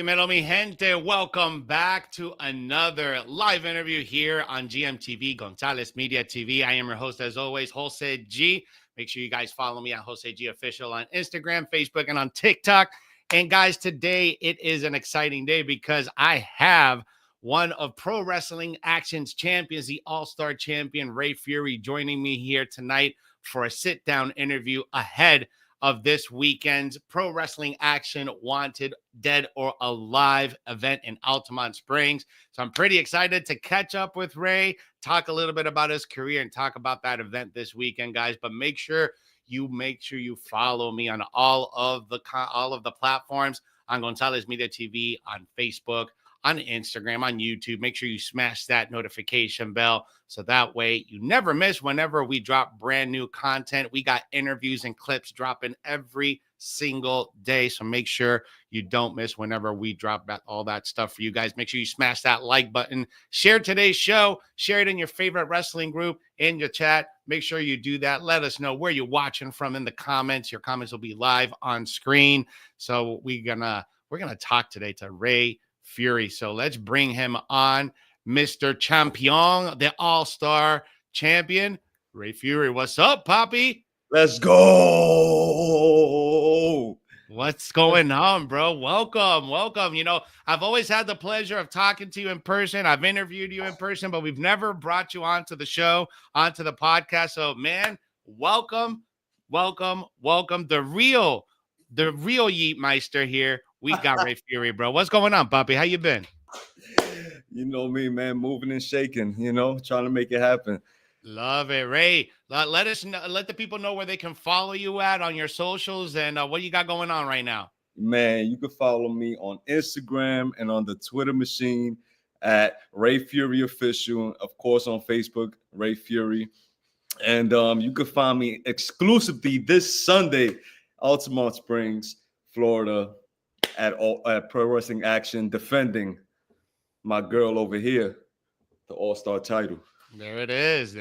Dímelo, mi gente. Welcome back to another live interview here on GMTV, Gonzalez Media TV. I am your host, as always, Jose G. Make sure you guys follow me at Jose G Official on Instagram, Facebook, and on TikTok. And guys, today it is an exciting day because I have one of Pro Wrestling Action's champions, the All-Star champion, Rey Fury, joining me here tonight for a sit-down interview ahead of this weekend's Pro Wrestling Action Wanted Dead or Alive event in Altamonte Springs. So I'm pretty excited to catch up with Rey, talk a little bit about his career, and talk about that event this weekend, guys. But make sure you follow me on all of the platforms, on Gonzalez Media TV, on Facebook, on Instagram, on YouTube. Make sure you smash that notification bell so that way you never miss whenever we drop brand new content. We got interviews and clips dropping every single day, so make sure you don't miss whenever we drop all that stuff for you guys. Make sure you smash that like button, share today's show, share it in your favorite wrestling group, in your chat. Make sure you do that. Let us know where you're watching from in the comments. Your comments will be live on screen. So we're gonna talk today to Rey Fury. So let's bring him on, Mr. Champion, the All-Star champion, Rey Fury. What's up, Poppy? Let's go. What's going on, bro? Welcome. You know, I've always had the pleasure of talking to you in person. I've interviewed you in person, but we've never brought you onto the show, onto the podcast. So, man, welcome. The real Yeet Meister here. We got Rey Fury, bro. What's going on, Poppy? How you been? You know me, man, moving and shaking, trying to make it happen. Love it, Rey. Let us know, let the people know where they can follow you at on your socials and what you got going on right now. Man, you can follow me on Instagram and on the Twitter machine at Rey Fury Official. Of course, on Facebook, Rey Fury. And you can find me exclusively this Sunday, Altamonte Springs, Florida, at Pro Wrestling Action, defending my girl over here, the All-Star title. There it is,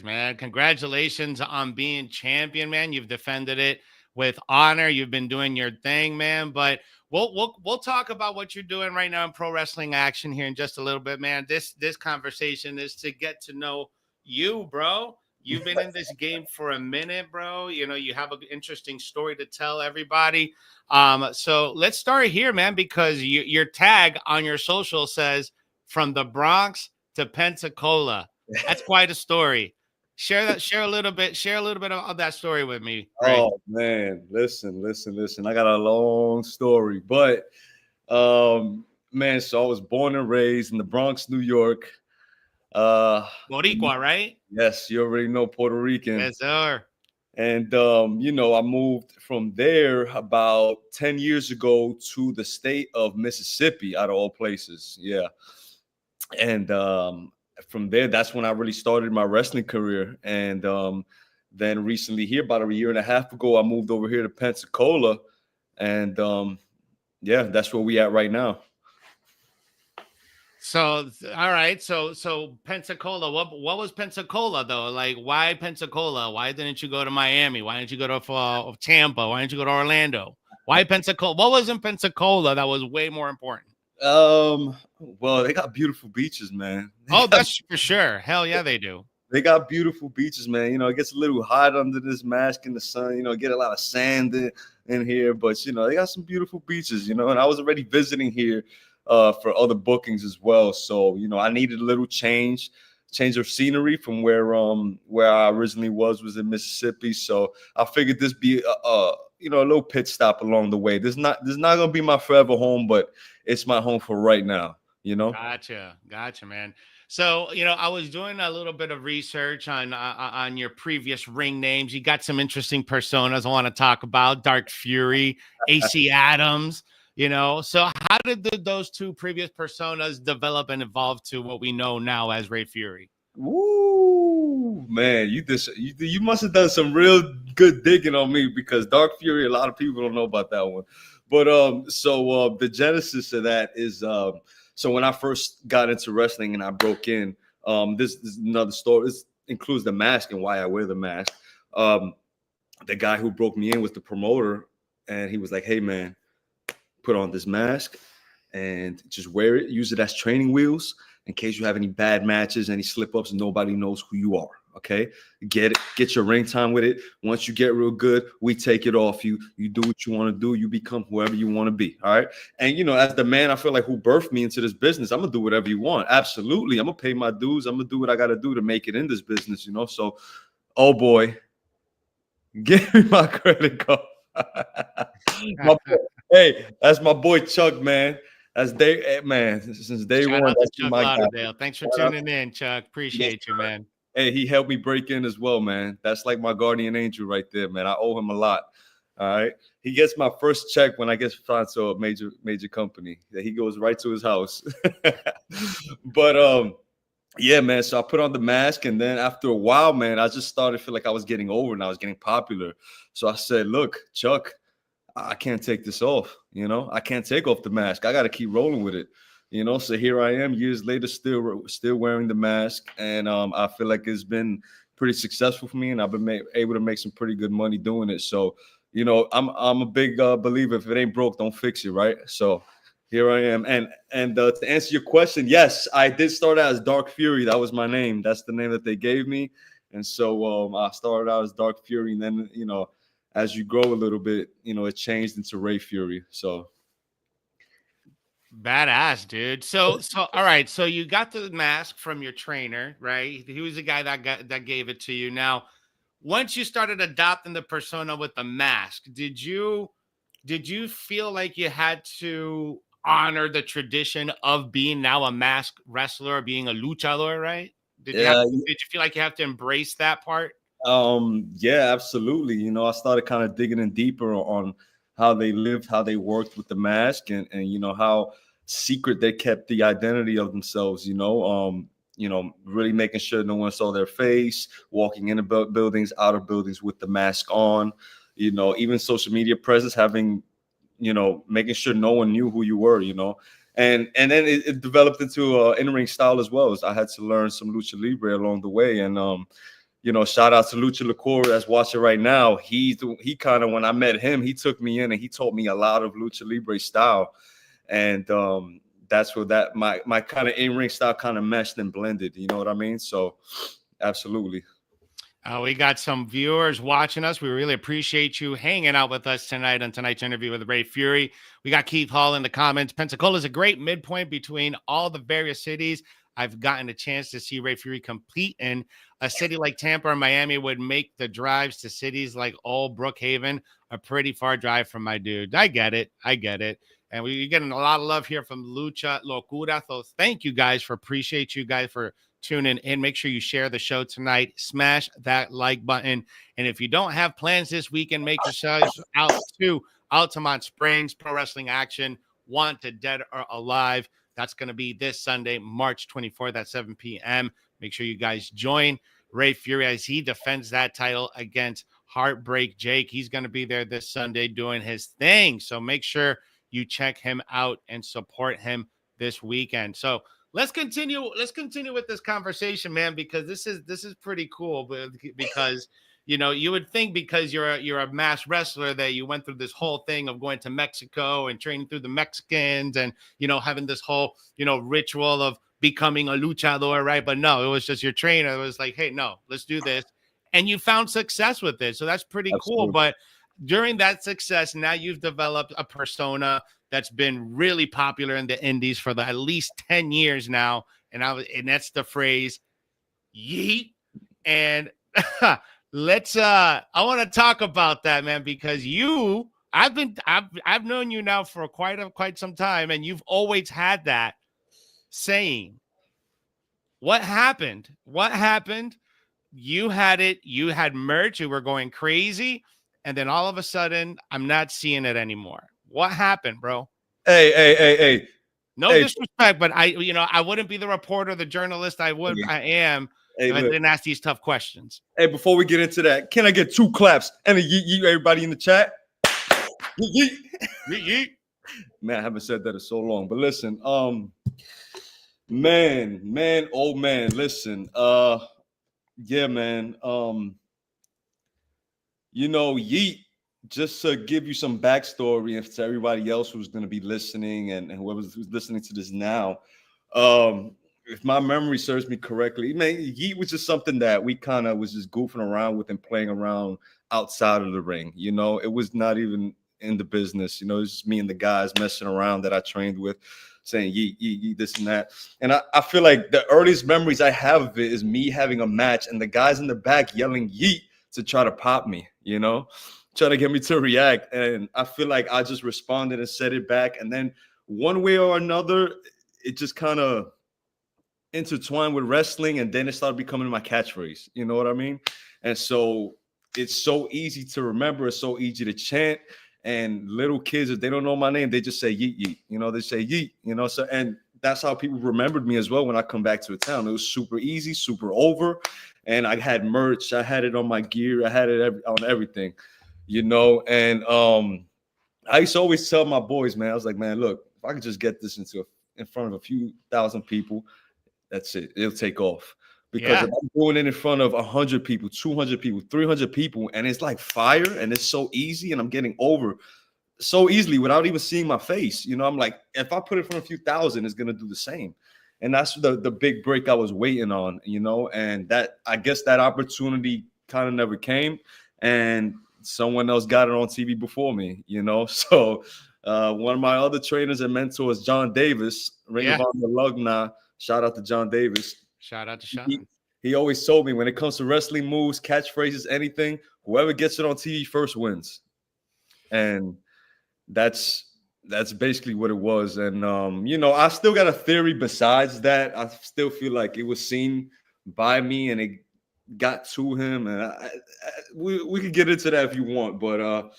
man. Congratulations on being champion, man. You've defended it with honor. You've been doing your thing, man. But we'll talk about what you're doing right now in Pro Wrestling Action here in just a little bit, man. This conversation is to get to know you, bro. You've been in this game for a minute, bro. You know, you have an interesting story to tell everybody. So let's start here, man, because your tag on your social says from the Bronx to Pensacola. That's quite a story. Share a little bit of that story with me. Right? Oh man, listen. I got a long story, but man, so I was born and raised in the Bronx, New York. Boricua, right? Yes, you already know, Puerto Rican. Yes, sir. And I moved from there about 10 years ago to the state of Mississippi, out of all places. Yeah. And from there, that's when I really started my wrestling career. And then recently here, about a year and a half ago, I moved over here to Pensacola. And yeah, that's where we at right now. So, all right. So Pensacola, what was Pensacola though? Like, why Pensacola? Why didn't you go to Miami? Why didn't you go to Tampa? Why didn't you go to Orlando? Why Pensacola? What was in Pensacola that was way more important? Well, they got beautiful beaches, man. That's for sure. Hell yeah, they do. They got beautiful beaches, man. It gets a little hot under this mask in the sun. Get a lot of sand in here, but they got some beautiful beaches. And I was already visiting here for other bookings as well. So I needed a little change of scenery from where I originally was in Mississippi. So I figured this be a little pit stop along the way. This not gonna be my forever home, but it's my home for right now. Gotcha, man. So, I was doing a little bit of research on your previous ring names. You got some interesting personas I want to talk about. Dark Fury, AC Adams, So how did those two previous personas develop and evolve to what we know now as Rey Fury? Woo, man, you must have done some real good digging on me, because Dark Fury, a lot of people don't know about that one. But so the genesis of that is so when I first got into wrestling and I broke in, this is another story. This includes the mask and why I wear the mask. The guy who broke me in was the promoter, and he was like, "Hey man, put on this mask and just wear it. Use it as training wheels in case you have any bad matches, any slip ups, nobody knows who you are. Okay, get your ring time with it. Once you get real good, we take it off you. You do what you want to do. You become whoever you want to be. All right. And as the man, I feel like who birthed me into this business, I'm gonna do whatever you want. Absolutely, I'm gonna pay my dues. I'm gonna do what I gotta do to make it in this business. So, oh boy, give me my credit card. My boy, hey, that's my boy Chuck, man. That's since day Shout one. out to That's Chuck my guy. Lauderdale. Thanks for tuning in, Chuck. Appreciate you, man. Hey, he helped me break in as well, man. That's like my guardian angel right there, man. I owe him a lot. All right. He gets my first check when I get signed to a major company. He goes right to his house. But yeah, man. So I put on the mask, and then after a while, man, I just started to feel like I was getting over and I was getting popular. So I said, look, Chuck, I can't take this off. I can't take off the mask. I got to keep rolling with it. So here I am years later, still wearing the mask, and I feel like it's been pretty successful for me, and I've been able to make some pretty good money doing it. So, I'm a big believer. If it ain't broke, don't fix it, right? So here I am, and to answer your question, yes, I did start out as Dark Fury. That was my name. That's the name that they gave me, and so I started out as Dark Fury, and then as you grow a little bit, it changed into Rey Fury. So. Badass, dude. So all right. So you got the mask from your trainer, right? He was the guy that gave it to you. Now, once you started adopting the persona with the mask, did you feel like you had to honor the tradition of being now a masked wrestler, being a luchador, right? Did you feel like you have to embrace that part? Yeah, absolutely. I started kind of digging in deeper on how they lived, how they worked with the mask, and how secret they kept the identity of themselves. Really making sure no one saw their face, walking into buildings, out of buildings with the mask on. Even social media presence, having making sure no one knew who you were. And then it developed into in-ring style as well. As I had to learn some lucha libre along the way, and shout out to Lucha Liqueur that's watching right now. He kind of, when I met him, he took me in and he taught me a lot of Lucha Libre style. And that's where my kind of in-ring style kind of meshed and blended. You know what I mean? So absolutely. We got some viewers watching us. We really appreciate you hanging out with us tonight on tonight's interview with Rey Fury. We got Keith Hall in the comments. Pensacola is a great midpoint between all the various cities. I've gotten a chance to see Rey Fury compete in. A city like Tampa or Miami would make the drives to cities like Old Brookhaven a pretty far drive from my dude. I get it. And we're getting a lot of love here from Lucha Locura. So thank you guys appreciate you guys for tuning in. Make sure you share the show tonight. Smash that like button. And if you don't have plans this weekend, make yourselves out to Altamonte Springs Pro Wrestling Action. Wanted, Dead or Alive. That's going to be this Sunday, March 24th at 7 p.m. Make sure you guys join Rey Fury as he defends that title against Heartbreak Jake. He's going to be there this Sunday doing his thing. So make sure you check him out and support him this weekend. So let's continue with this conversation, man, because this is pretty cool. Because you would think because you're a mass wrestler that you went through this whole thing of going to Mexico and training through the Mexicans and having this whole ritual of becoming a luchador, right? But no, it was just your trainer. It was like, hey, no, let's do this, and you found success with it. So that's pretty cool. But during that success, now you've developed a persona that's been really popular in the indies for at least 10 years now. And that's the phrase yeet. And I want to talk about that, man, because I've known you now for quite some time, and you've always had that saying. What happened? You had it, you had merch, you were going crazy. And then all of a sudden, I'm not seeing it anymore. What happened, bro? Hey. No disrespect, but I wouldn't be the reporter, the journalist I am if I didn't ask these tough questions. Hey, before we get into that, can I get 2 claps and a yeet, everybody in the chat? Yeet. Yeet. Man, I haven't said that in so long. But listen, man, oh man, listen. Yeah, man. Yeet just to give you some backstory and to everybody else who's going to be listening and whoever's who's listening to this now, if my memory serves me correctly, man, Yeet was just something that we kind of was just goofing around with and playing around outside of the ring. You know, it was not even in the business. You know, it's just me and the guys messing around that I trained with, saying yeet, yeet, yeet, this and that. And I feel like the earliest memories I have of it is me having a match and the guys in the back yelling yeet to try to pop me, you know, trying to get me to react. And I feel like I just responded and said it back. And then one way or another, it just kind of intertwined with wrestling, and then it started becoming my catchphrase. You know what I mean? And so it's so easy to remember. It's so easy to chant. And little kids, if they don't know my name, they just say yeet yeet. You know, they say yeet. You know, so and that's how people remembered me as well when I come back to a town. It was super easy, super over, and I had merch. I had it on my gear. I had it on everything. You know, and I used to always tell my boys, man, I was like, man, look, if I could just get this in front of a few thousand people, that's it. It'll take off. Because if I'm doing it in front of 100 people, 200 people, 300 people, and it's like fire and it's so easy and I'm getting over so easily without even seeing my face, you know, I'm like, if I put it in front of a few thousand, it's going to do the same. And that's the big break I was waiting on, you know, and that, I guess that opportunity kind of never came, and someone else got it on TV before me, you know. So one of my other trainers and mentors, John Davis, Ring of Honor alumni, shout out to John Davis. Shout out to Sean. He always told me when it comes to wrestling moves, catchphrases, anything, whoever gets it on TV first wins. And that's basically what it was. And you know, I still got a theory besides that. I still feel like it was seen by me and it got to him. And we could get into that if you want, but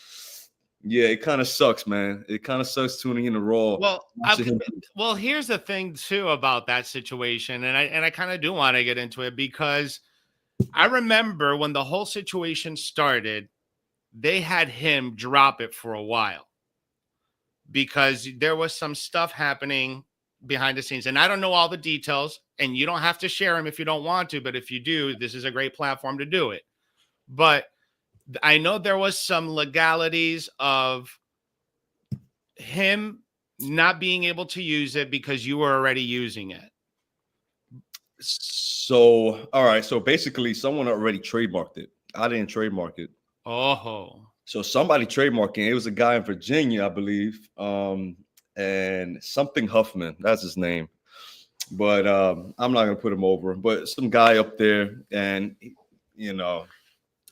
yeah, it kind of sucks, man. It kind of sucks tuning in to Raw. Well, here's the thing too about that situation, and I kind of do want to get into it because I remember when the whole situation started, they had him drop it for a while because there was some stuff happening behind the scenes, and I don't know all the details, and you don't have to share them if you don't want to, but if you do, this is a great platform to do it. But I know there was some legalities of him not being able to use it because you were already using it. So, all right. So basically, someone already trademarked it. I didn't trademark it. Oh. So somebody trademarked it. It was a guy in Virginia, I believe. And something Huffman, that's his name. But I'm not gonna put him over. But some guy up there, and you know,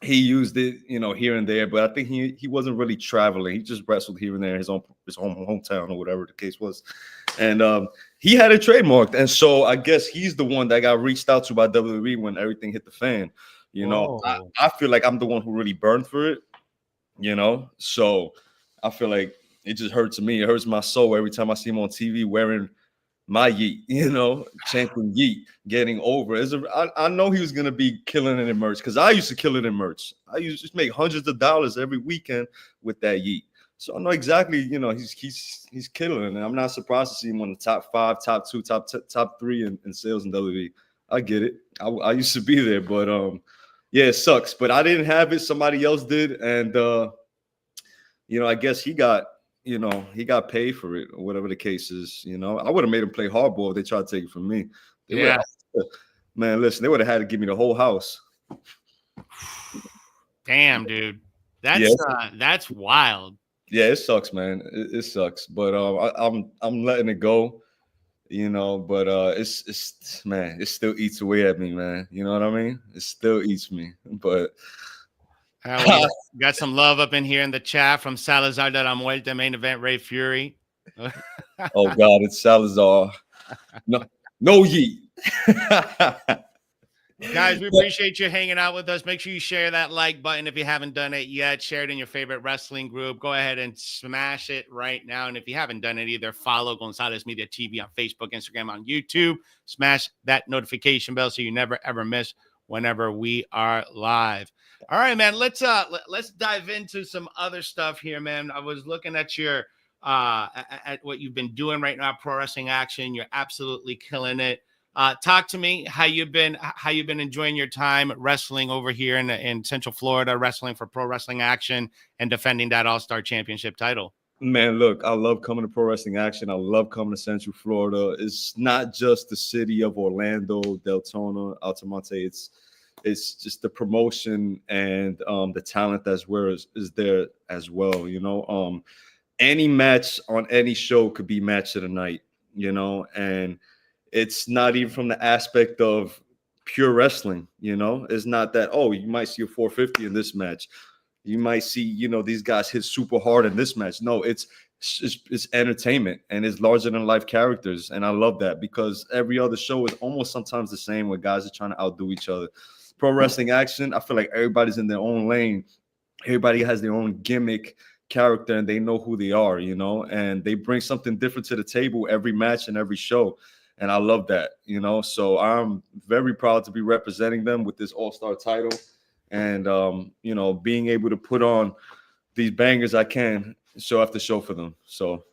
he used it, you know, here and there, but I think he wasn't really traveling. He just wrestled here and there in his hometown or whatever the case was. And he had it trademarked. And so I guess he's the one that got reached out to by WWE when everything hit the fan. You know, I feel like I'm the one who really burned for it, you know. So I feel like it just hurts me. It hurts my soul every time I see him on TV wearing my yeet, you know, chanting yeet, getting over. I know he was gonna be killing it in merch because I used to kill it in merch. I used to make hundreds of dollars every weekend with that yeet. So I know exactly, you know, he's killing it. And I'm not surprised to see him on the top 5, top 2, top 3 in sales in WWE. I get it. I used to be there, but yeah, it sucks. But I didn't have it. Somebody else did, and you know, I guess he got paid for it or whatever the case is. You know, I would have made him play hardball if they tried to take it from me. Man, listen, they would have had to give me the whole house. Damn, dude, that's wild. Yeah, it sucks, man. It sucks, but I'm letting it go. You know, but it's man, it still eats away at me, man. You know what I mean? It still eats me, but. We got some love up in here in the chat from Salazar de la Muerte, main event, Rey Fury. Oh God, it's Salazar. No yeet. Guys, we appreciate you hanging out with us. Make sure you share that like button if you haven't done it yet. Share it in your favorite wrestling group. Go ahead and smash it right now. And if you haven't done it either, follow Gonzalez Media TV on Facebook, Instagram, on YouTube. Smash that notification bell so you never ever miss whenever we are live. All right, man. Let's dive into some other stuff here, man. I was looking at your at what you've been doing right now, Pro Wrestling Action. You're absolutely killing it. Talk to me how you've been enjoying your time wrestling over here in Central Florida, wrestling for Pro Wrestling Action and defending that All-Star Championship title. Man, look, I love coming to Pro Wrestling Action. I love coming to Central Florida. It's not just the city of Orlando, Deltona, Altamonte. It's just the promotion and the talent that's where is there as well. You know, any match on any show could be match of the night. You know, and it's not even from the aspect of pure wrestling. You know, it's not that, oh, you might see a 450 in this match. You might see, you know, these guys hit super hard in this match. No, it's entertainment and it's larger than life characters. And I love that because every other show is almost sometimes the same where guys are trying to outdo each other. Pro Wrestling Action, I feel like everybody's in their own lane. Everybody has their own gimmick character and they know who they are, you know, and they bring something different to the table every match and every show. And I love that, you know, so I'm very proud to be representing them with this all-star title. And, you know, being able to put on these bangers I can show after show for them. So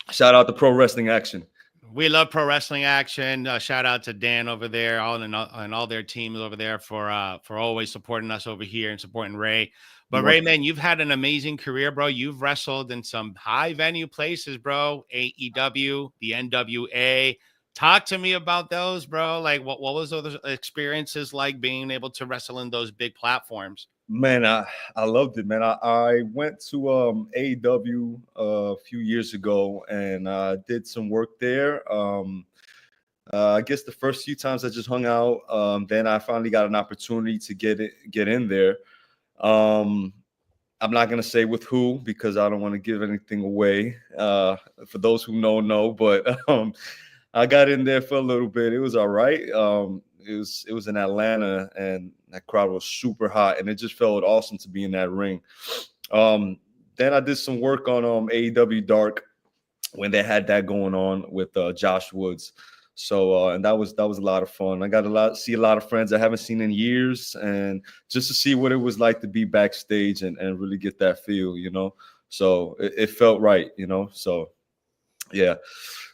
shout out to Pro Wrestling Action. We love Pro Wrestling Action. Shout out to Dan over there, and all their teams over there for always supporting us over here and supporting Ray. But Ray, man, you've had an amazing career, bro. You've wrestled in some high venue places, bro. AEW, the NWA. Talk to me about those, bro. Like, what was those experiences like being able to wrestle in those big platforms? Man, I loved it, man. I went to AEW a few years ago and did some work there. I guess the first few times I just hung out. Then I finally got an opportunity to get in there. I'm not gonna say with who because I don't want to give anything away. For those who know, but I got in there for a little bit. It was all right. It was in Atlanta, and that crowd was super hot, and it just felt awesome to be in that ring. Then I did some work on AEW Dark when they had that going on with Josh Woods. So and that was a lot of fun. I got see a lot of friends I haven't seen in years, and just to see what it was like to be backstage and really get that feel, you know. So it felt right, you know. So yeah.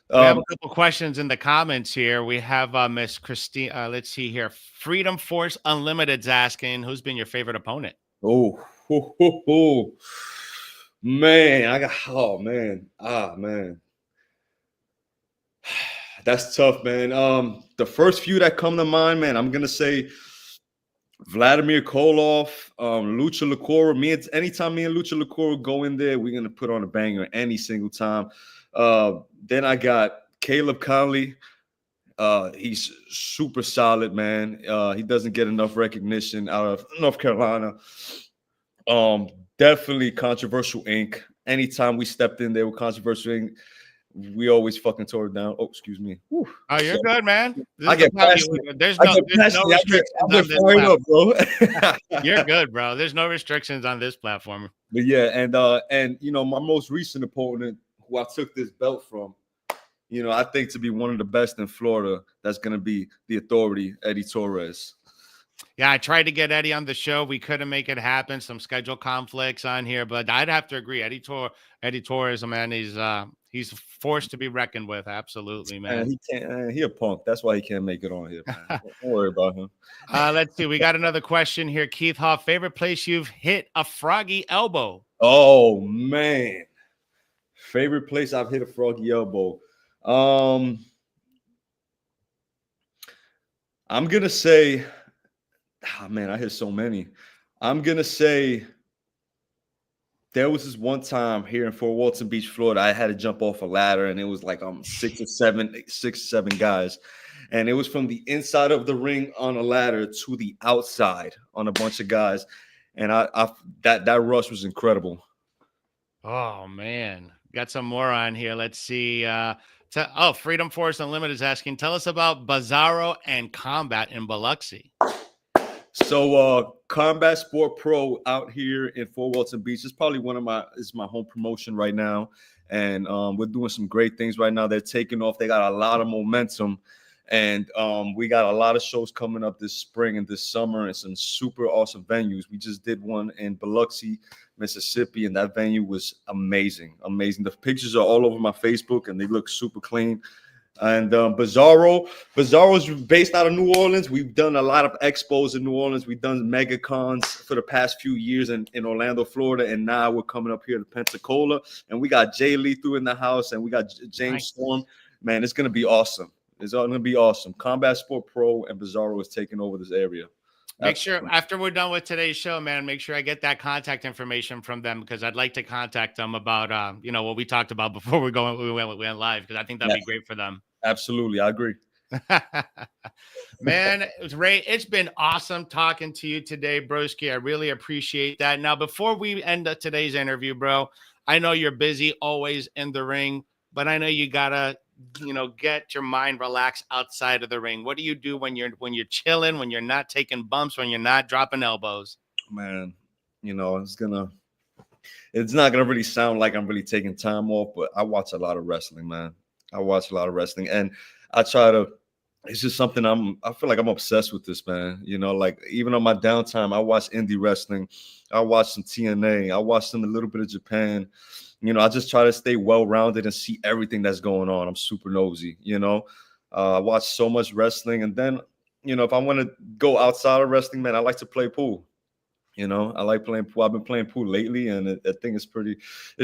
We have a couple questions in the comments here. We have Miss Christine. Let's see here. Freedom Force Unlimited's asking, who's been your favorite opponent? Man, man. That's tough, man. The first few that come to mind, man, I'm gonna say Vladimir Koloff, Lucha Lacora. Anytime me and Lucha Lacora go in there, we're gonna put on a banger any single time. Then I got Caleb Conley. He's super solid, man. He doesn't get enough recognition out of North Carolina. Definitely Controversial Inc. Anytime we stepped in there with Controversial Inc., we always fucking tore it down. Oh, excuse me. Whew. Oh, you're good, man. I get there's no restrictions on this platform. Up, bro. You're good, bro. There's no restrictions on this platform. But yeah, and you know, my most recent opponent who I took this belt from, you know, I think to be one of the best in Florida, that's going to be the Authority, Eddie Torres. Yeah, I tried to get Eddie on the show. We couldn't make it happen. Some schedule conflicts on here, but I'd have to agree. Eddie Torres, man, he's forced to be reckoned with. Absolutely, man. And he can't. He a punk. That's why he can't make it on here, man. Don't worry about him. Let's see. We got another question here. Keith Hoff, favorite place you've hit a froggy elbow? Oh man, favorite place I've hit a froggy elbow. I'm gonna say, man, I hit so many. I'm gonna say there was this one time here in Fort Walton Beach, Florida. I had to jump off a ladder, and it was like six or seven guys, and it was from the inside of the ring on a ladder to the outside on a bunch of guys, and that rush was incredible. Oh man, got some more on here. Let's see. Freedom Force Unlimited is asking, tell us about Bizarro and Combat in Biloxi. So Combat Sport Pro out here in Fort Walton Beach is probably my home promotion right now. And we're doing some great things right now. They're taking off. They got a lot of momentum. And we got a lot of shows coming up this spring and this summer and some super awesome venues. We just did one in Biloxi, Mississippi, and that venue was amazing. The pictures are all over my Facebook, and they look super clean. And Bizarro's based out of New Orleans. We've done a lot of expos in New Orleans. We've done mega cons for the past few years in Orlando, Florida, and now we're coming up here to Pensacola. And we got Jay Lethal in the house, and we got James Storm. Man, it's gonna be awesome. It's all gonna be awesome. Combat Sport Pro and Bizarro is taking over this area. Make sure after we're done with today's show, man, make sure I get that contact information from them, because I'd like to contact them about, what we talked about before we went live, because I think that'd be great for them. Absolutely. I agree. Man, Ray, it's been awesome talking to you today, broski. I really appreciate that. Now, before we end today's interview, bro, I know you're busy, always in the ring, but I know you gotta get your mind relaxed outside of the ring. What do you do when you're chilling, when you're not taking bumps, when you're not dropping elbows? Man, it's not gonna really sound like I'm really taking time off, but I watch a lot of wrestling, man. I watch a lot of wrestling, and I try to. It's just something I feel like I'm obsessed with this, man. Like even on my downtime, I watch indie wrestling. I watch some TNA. I watch some a little bit of Japan. I just try to stay well-rounded and see everything that's going on. I'm super nosy. I watch so much wrestling, and then if I want to go outside of wrestling, man, I like to play pool. I like playing pool. I've been playing pool lately, and I think it's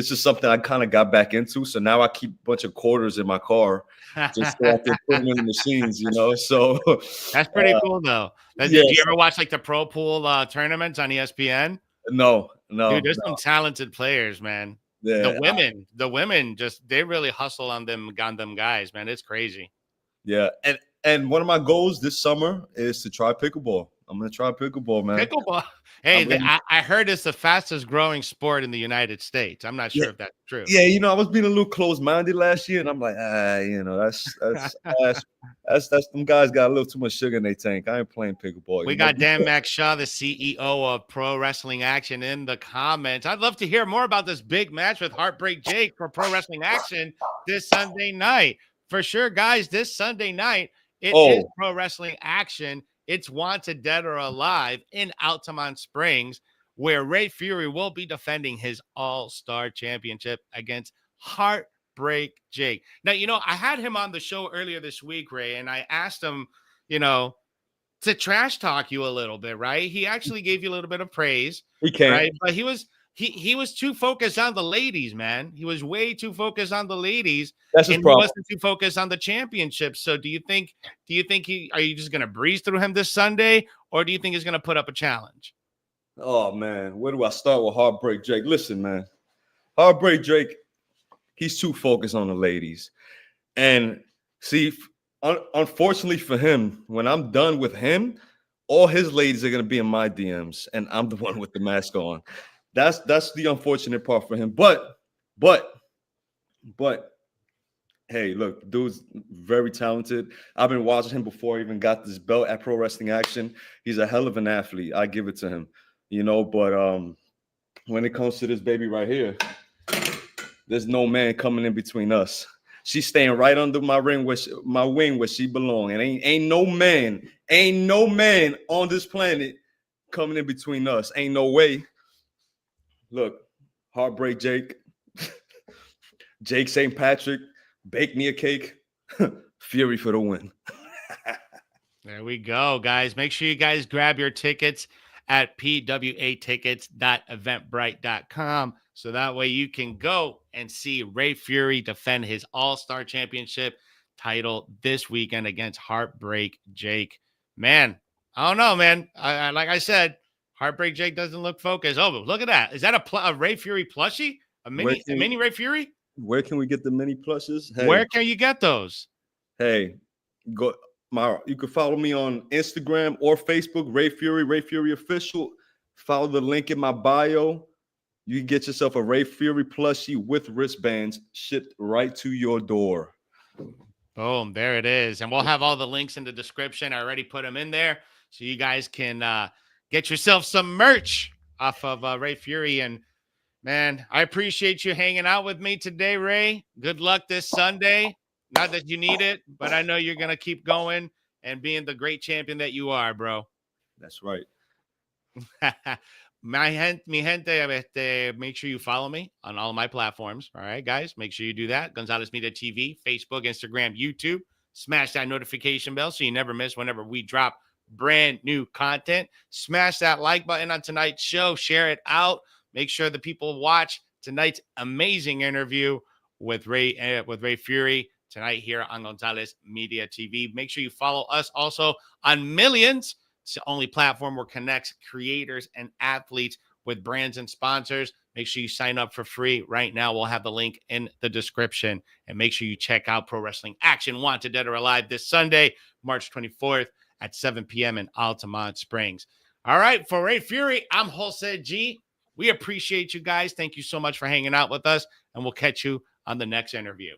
just something I kind of got back into. So now I keep a bunch of quarters in my car just so I can put them in the machines, So that's pretty cool, though. Did you ever watch like the pro pool tournaments on ESPN? No. Dude, there's some talented players, man. Yeah, the women they really hustle on them guys, man. It's crazy. Yeah, and one of my goals this summer is to try pickleball. I'm gonna try pickleball, man. Pickleball. Hey, I heard it's the fastest growing sport in the United States. I'm not sure if that's true. Yeah, I was being a little close-minded last year, and I'm like, that's them guys got a little too much sugar in their tank. I ain't playing pickleball. We got Dan Max Shaw, the CEO of Pro Wrestling Action, in the comments. I'd love to hear more about this big match with Heartbreak Jake for Pro Wrestling Action this Sunday night. For sure, guys, this Sunday night, it is Pro Wrestling Action. It's Wanted Dead or Alive in Altamonte Springs, where Rey Fury will be defending his All-Star Championship against Heartbreak Jake. Now, I had him on the show earlier this week, Ray, and I asked him, to trash talk you a little bit, right? He actually gave you a little bit of praise. He can. Right? But he was too focused on the ladies, man. He was way too focused on the ladies. That's his problem. He wasn't too focused on the championship. So do you think are you just gonna breeze through him this Sunday, or do you think he's gonna put up a challenge? Oh man, where do I start with Heartbreak Jake? Listen, man. Heartbreak Jake, he's too focused on the ladies. And see, unfortunately for him, when I'm done with him, all his ladies are gonna be in my DMs, and I'm the one with the mask on. That's the unfortunate part for him. But hey, look, dude's very talented. I've been watching him before he even got this belt at Pro Wrestling Action. He's a hell of an athlete. I give it to him. But when it comes to this baby right here, there's no man coming in between us. She's staying right under my wing where she belongs. And ain't no man on this planet coming in between us. Ain't no way. Look, Heartbreak Jake, Jake St. Patrick, bake me a cake, Fury for the win. There we go, guys. Make sure you guys grab your tickets at pwatickets.eventbrite.com, so that way you can go and see Rey Fury defend his All-Star Championship title this weekend against Heartbreak Jake. Man, I don't know, man. Like I said, Heartbreak Jake doesn't look focused. Oh, look at that. Is that a Rey Fury plushie? A mini Rey Fury? Where can we get the mini plushes? Hey, where can you get those? Hey, you can follow me on Instagram or Facebook, Rey Fury Official. Follow the link in my bio. You can get yourself a Rey Fury plushie with wristbands shipped right to your door. Boom, there it is. And we'll have all the links in the description. I already put them in there, so you guys can get yourself some merch off of Rey Fury. And man, I appreciate you hanging out with me today, Ray. Good luck this Sunday. Not that you need it, but I know you're going to keep going and being the great champion that you are, bro. That's right. Mi gente, make sure you follow me on all of my platforms. All right, guys, make sure you do that. Gonzalez Media TV, Facebook, Instagram, YouTube. Smash that notification bell so you never miss whenever we drop brand new content. Smash that like button on tonight's show. Share it out. Make sure the people watch tonight's amazing interview with Rey Fury tonight here on Gonzalez Media TV. Make sure you follow us also on Millions. It's the only platform where connects creators and athletes with brands and sponsors. Make sure you sign up for free right now. We'll have the link in the description. And make sure you check out Pro Wrestling Action Wanted Dead or Alive this Sunday, March 24th at 7 p.m. in Altamonte Springs. All right, for Rey Fury, I'm Jose G. We appreciate you guys. Thank you so much for hanging out with us, and we'll catch you on the next interview.